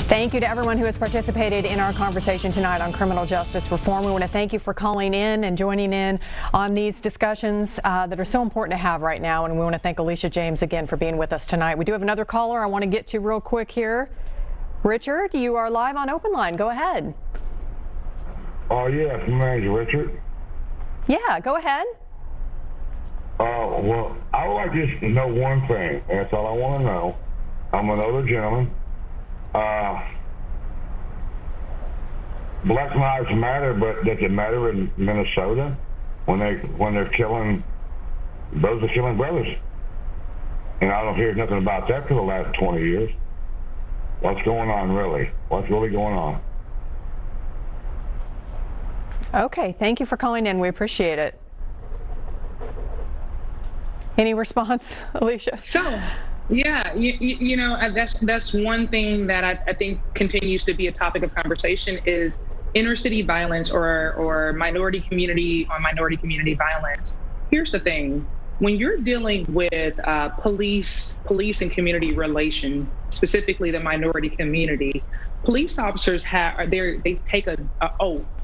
Thank you to everyone who has participated in our conversation tonight on criminal justice reform. We want to thank you for calling in and joining in on these discussions that are so important to have right now. And we want to thank Alisha James again for being with us tonight. We do have another caller I want to get to real quick here. Richard, you are live on Open Line. Go ahead. Oh, yes, my name's Richard. Yeah, go ahead. Well, I would like just to know one thing. That's all I want to know. I'm an older gentleman. Black Lives Matter, but does it matter in Minnesota when they're killing brothers are killing brothers? And I don't hear nothing about that for the last 20 years. What's going on, really? What's really going on? Okay, thank you for calling in. We appreciate it. Any response, Alisha? So, yeah, you know, that's one thing that I think continues to be a topic of conversation is inner city violence or minority community violence. Here's the thing. When you're dealing with police and community relations, specifically the minority community, police officers they take an oath.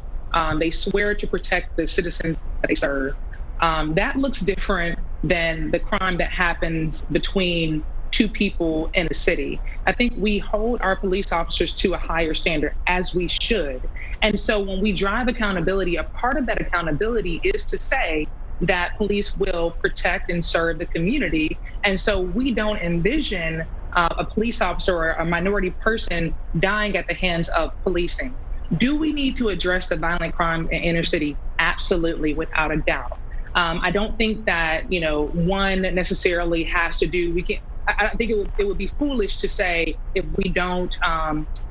They swear to protect the citizens that they serve. That looks different than the crime that happens between two people in a city. I think we hold our police officers to a higher standard, as we should. And so when we drive accountability, a part of that accountability is to say that police will protect and serve the community. And so we don't envision a police officer or a minority person dying at the hands of policing. Do we need to address the violent crime in inner city? Absolutely, without a doubt. I don't think that, one necessarily has to do, I think it would be foolish to say if we don't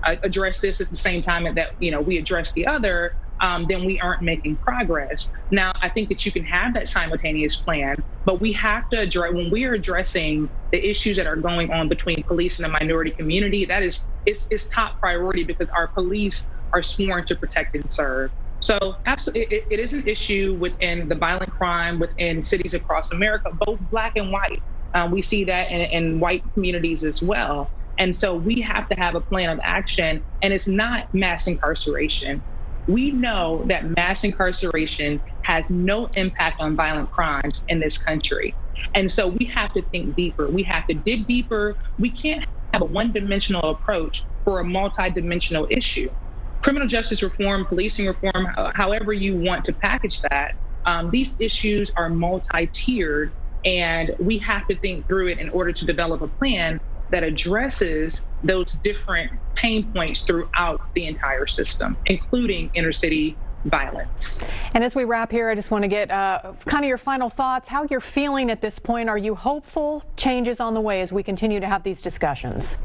address this at the same time that, we address the other, then we aren't making progress. Now, I think that you can have that simultaneous plan, but we have to address, when we are addressing the issues that are going on between police and the minority community, that is top priority because our police are sworn to protect and serve. So absolutely, it is an issue within the violent crime within cities across America, both Black and white. We see that in white communities as well. And so we have to have a plan of action, and it's not mass incarceration. We know that mass incarceration has no impact on violent crimes in this country. And so we have to think deeper. We have to dig deeper. We can't have a one-dimensional approach for a multi-dimensional issue. Criminal justice reform, policing reform, however you want to package that, these issues are multi-tiered, and we have to think through it in order to develop a plan that addresses those different pain points throughout the entire system, including inner city violence. And as we wrap here, I just want to get kind of your final thoughts, how you're feeling at this point. Are you hopeful changes on the way as we continue to have these discussions?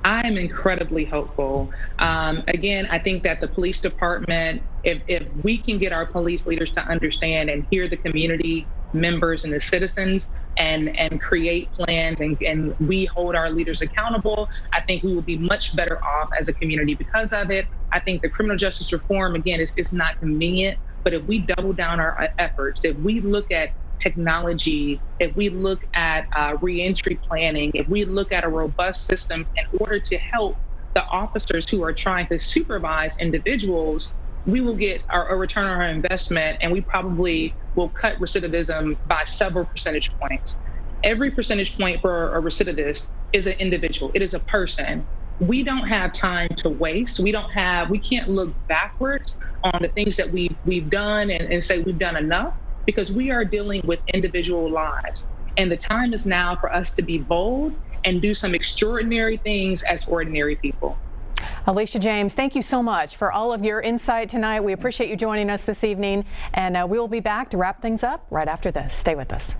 I'm incredibly hopeful. Again, I think that the police department, if we can get our police leaders to understand and hear the community members and the citizens and create plans and we hold our leaders accountable, I think we will be much better off as a community because of it. I think the criminal justice reform, again, is not convenient, but if we double down our efforts, if we look at technology, if we look at reentry planning, if we look at a robust system in order to help the officers who are trying to supervise individuals, we will get a return on our investment, and we probably will cut recidivism by several percentage points. Every percentage point for a recidivist is an individual. It is a person. We don't have time to waste. We can't look backwards on the things that we've done and say we've done enough, because we are dealing with individual lives. And the time is now for us to be bold and do some extraordinary things as ordinary people. Alisha James, thank you so much for all of your insight tonight. We appreciate you joining us this evening, and we will be back to wrap things up right after this. Stay with us.